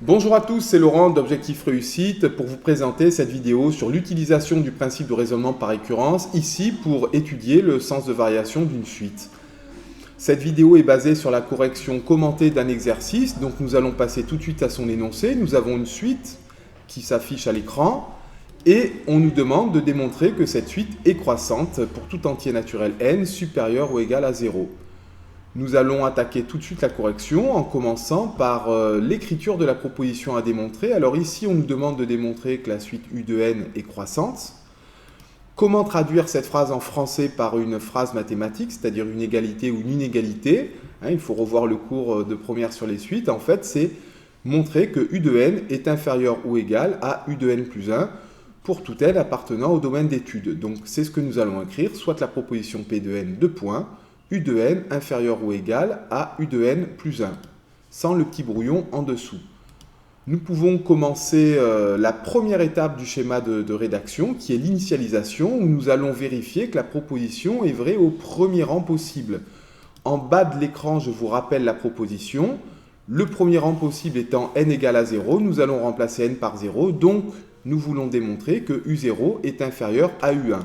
Bonjour à tous, c'est Laurent d'Objectif Réussite pour vous présenter cette vidéo sur l'utilisation du principe de raisonnement par récurrence, ici pour étudier le sens de variation d'une suite. Cette vidéo est basée sur la correction commentée d'un exercice, donc nous allons passer tout de suite à son énoncé. Nous avons une suite qui s'affiche à l'écran et on nous demande de démontrer que cette suite est croissante pour tout entier naturel n supérieur ou égal à 0. Nous allons attaquer tout de suite la correction en commençant par l'écriture de la proposition à démontrer. Alors ici, on nous demande de démontrer que la suite U de n est croissante. Comment traduire cette phrase en français par une phrase mathématique, c'est-à-dire une égalité ou une inégalité? Il faut revoir le cours de première sur les suites. En fait, c'est montrer que U de n est inférieur ou égal à U de n plus 1 pour tout n appartenant au domaine d'étude. Donc c'est ce que nous allons écrire, soit la proposition P de n, 2 points, U de n inférieur ou égal à U de n plus 1, sans le petit brouillon en dessous. Nous pouvons commencer la première étape du schéma de rédaction, qui est l'initialisation, où nous allons vérifier que la proposition est vraie au premier rang possible. En bas de l'écran, je vous rappelle la proposition. Le premier rang possible étant n égale à 0, nous allons remplacer n par 0, donc nous voulons démontrer que U0 est inférieur à U1.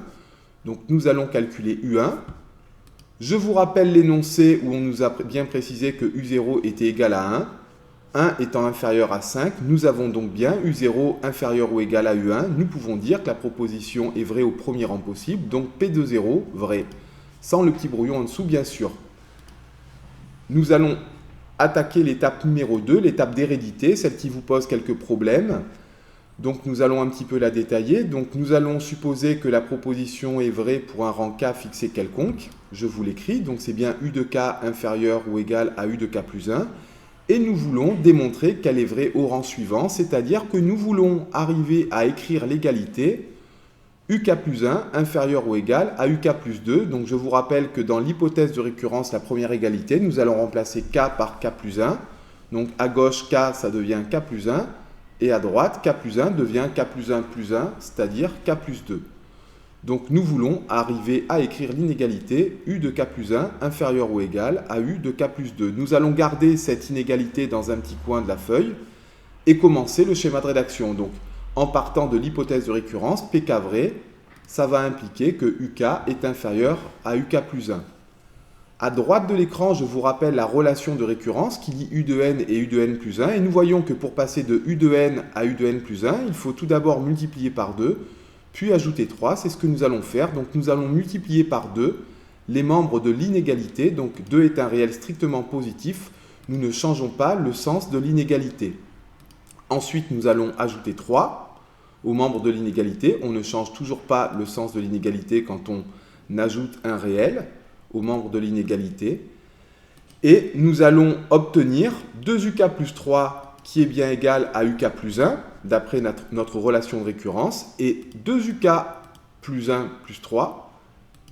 Donc nous allons calculer U1. Je vous rappelle l'énoncé où on nous a bien précisé que U0 était égal à 1. 1 étant inférieur à 5, nous avons donc bien U0 inférieur ou égal à U1. Nous pouvons dire que la proposition est vraie au premier rang possible, donc P de 0, vrai. Sans le petit brouillon en dessous, bien sûr. Nous allons attaquer l'étape numéro 2, l'étape d'hérédité, celle qui vous pose quelques problèmes. Donc nous allons un petit peu la détailler. Donc nous allons supposer que la proposition est vraie pour un rang k fixé quelconque. Je vous l'écris, donc c'est bien U de k inférieur ou égal à U de k plus 1. Et nous voulons démontrer qu'elle est vraie au rang suivant, c'est-à-dire que nous voulons arriver à écrire l'égalité UK plus 1 inférieur ou égal à UK plus 2. Donc je vous rappelle que dans l'hypothèse de récurrence, la première égalité, nous allons remplacer k par k plus 1. Donc à gauche, k, ça devient k plus 1. Et à droite, k plus 1 devient k plus 1 plus 1, c'est-à-dire k plus 2. Donc nous voulons arriver à écrire l'inégalité U de k plus 1 inférieur ou égal à U de k plus 2. Nous allons garder cette inégalité dans un petit coin de la feuille et commencer le schéma de rédaction. Donc en partant de l'hypothèse de récurrence, PK vrai, ça va impliquer que UK est inférieur à UK plus 1. À droite de l'écran, je vous rappelle la relation de récurrence qui lie U de n et U de n plus 1. Et nous voyons que pour passer de U de n à U de n plus 1, il faut tout d'abord multiplier par 2, puis ajouter 3. C'est ce que nous allons faire. Donc nous allons multiplier par 2 les membres de l'inégalité. Donc 2 est un réel strictement positif. Nous ne changeons pas le sens de l'inégalité. Ensuite, nous allons ajouter 3 aux membres de l'inégalité. On ne change toujours pas le sens de l'inégalité quand on ajoute un réel aux membres de l'inégalité. Et nous allons obtenir 2UK plus 3 qui est bien égal à UK plus 1, d'après notre relation de récurrence, et 2UK plus 1 plus 3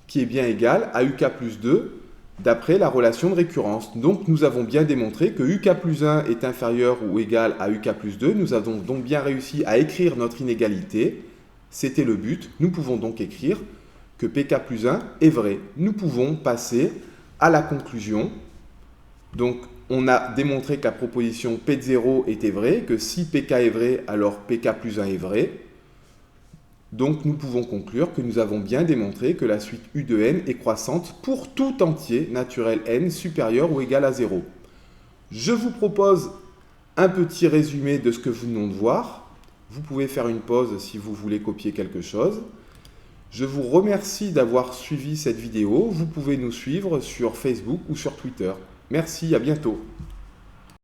qui est bien égal à UK plus 2, d'après la relation de récurrence. Donc nous avons bien démontré que UK plus 1 est inférieur ou égal à UK plus 2. Nous avons donc bien réussi à écrire notre inégalité. C'était le but. Nous pouvons donc écrire que PK plus 1 est vrai. Nous pouvons passer à la conclusion. Donc, on a démontré que la proposition P de 0 était vraie, que si PK est vrai, alors PK plus 1 est vrai. Donc, nous pouvons conclure que nous avons bien démontré que la suite U de n est croissante pour tout entier naturel n supérieur ou égal à 0. Je vous propose un petit résumé de ce que vous venons de voir. Vous pouvez faire une pause si vous voulez copier quelque chose. Je vous remercie d'avoir suivi cette vidéo. Vous pouvez nous suivre sur Facebook ou sur Twitter. Merci, à bientôt.